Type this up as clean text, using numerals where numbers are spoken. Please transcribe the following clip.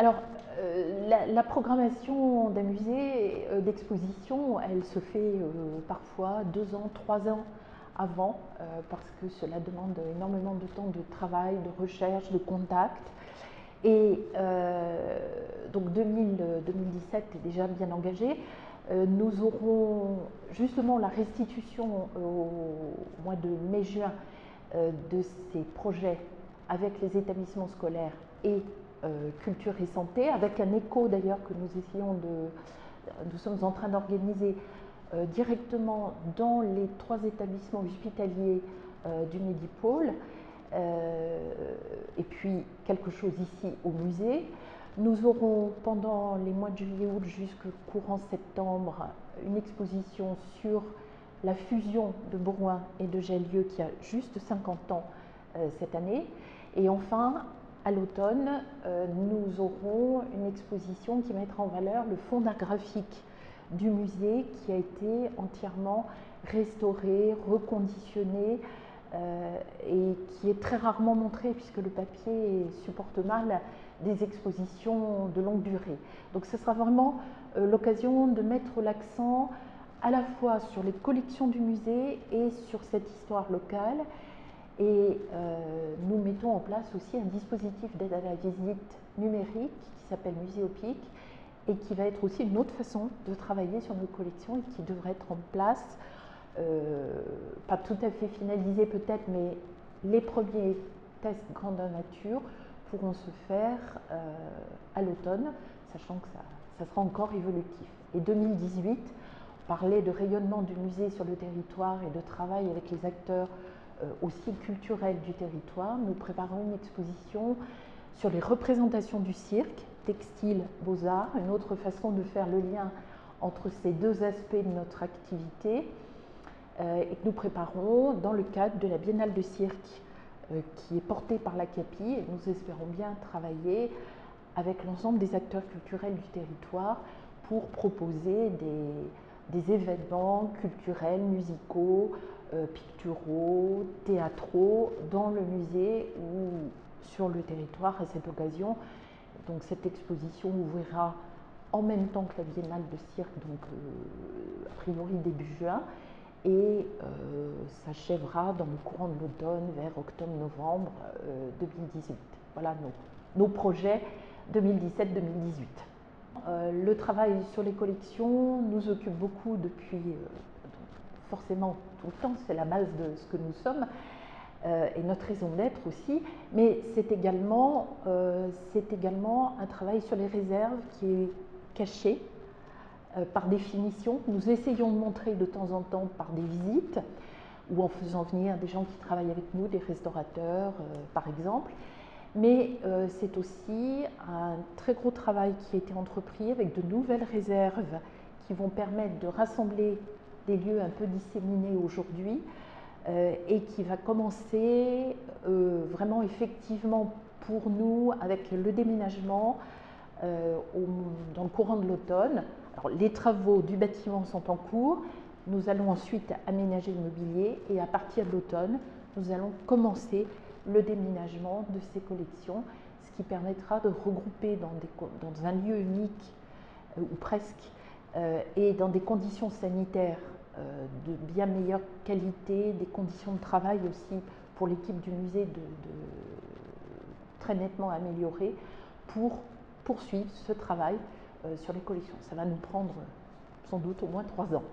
Alors, la programmation d'un musée, d'exposition, elle se fait parfois 2 ans, 3 ans avant, parce que cela demande énormément de temps de travail, de recherche, de contact. Et donc 2017 est déjà bien engagé. Nous aurons justement la restitution au mois de mai-juin de ces projets avec les établissements scolaires et culture et santé, avec un écho d'ailleurs que nous sommes en train d'organiser directement dans les 3 établissements hospitaliers du Medipôle, et puis quelque chose ici au musée. Nous aurons pendant les mois de juillet-août jusqu'au courant septembre une exposition sur la fusion de Bourgoin et de Gellieu qui a juste 50 ans cette année. Et enfin, à l'automne, nous aurons une exposition qui mettra en valeur le fond d'art graphique du musée qui a été entièrement restauré, reconditionné et qui est très rarement montré puisque le papier supporte mal des expositions de longue durée. Donc ce sera vraiment l'occasion de mettre l'accent à la fois sur les collections du musée et sur cette histoire locale. Et nous mettons en place aussi un dispositif d'aide à la visite numérique qui s'appelle Muséopic et qui va être aussi une autre façon de travailler sur nos collections et qui devrait être en place, pas tout à fait finalisé peut-être, mais les premiers tests grandeur nature pourront se faire à l'automne, sachant que ça sera encore évolutif. Et 2018, on parlait de rayonnement du musée sur le territoire et de travail avec les acteurs aussi culturels du territoire. Nous préparons une exposition sur les représentations du cirque, textile, beaux-arts, une autre façon de faire le lien entre ces 2 aspects de notre activité, et que nous préparons dans le cadre de la Biennale de cirque qui est portée par l'ACAPI, et nous espérons bien travailler avec l'ensemble des acteurs culturels du territoire pour proposer des événements culturels, musicaux, picturaux, théâtraux dans le musée ou sur le territoire à cette occasion. Donc cette exposition ouvrira en même temps que la Biennale de cirque, donc a priori début juin, et s'achèvera dans le courant de l'automne, vers octobre-novembre 2018. Voilà nos projets 2017-2018. Le travail sur les collections nous occupe beaucoup depuis, forcément tout le temps, c'est la base de ce que nous sommes, et notre raison d'être aussi, mais c'est également un travail sur les réserves qui est caché par définition. Nous essayons de montrer de temps en temps par des visites ou en faisant venir des gens qui travaillent avec nous, des restaurateurs par exemple, mais c'est aussi un très gros travail qui a été entrepris avec de nouvelles réserves qui vont permettre de rassembler des lieux un peu disséminés aujourd'hui, et qui va commencer vraiment effectivement pour nous avec le déménagement dans le courant de l'automne. Alors, les travaux du bâtiment sont en cours, nous allons ensuite aménager le mobilier et à partir de l'automne, nous allons commencer le déménagement de ces collections, ce qui permettra de regrouper dans un lieu unique, ou presque, et dans des conditions sanitaires de bien meilleure qualité, des conditions de travail aussi pour l'équipe du musée très nettement améliorées pour poursuivre ce travail sur les collections. Ça va nous prendre sans doute au moins 3 ans.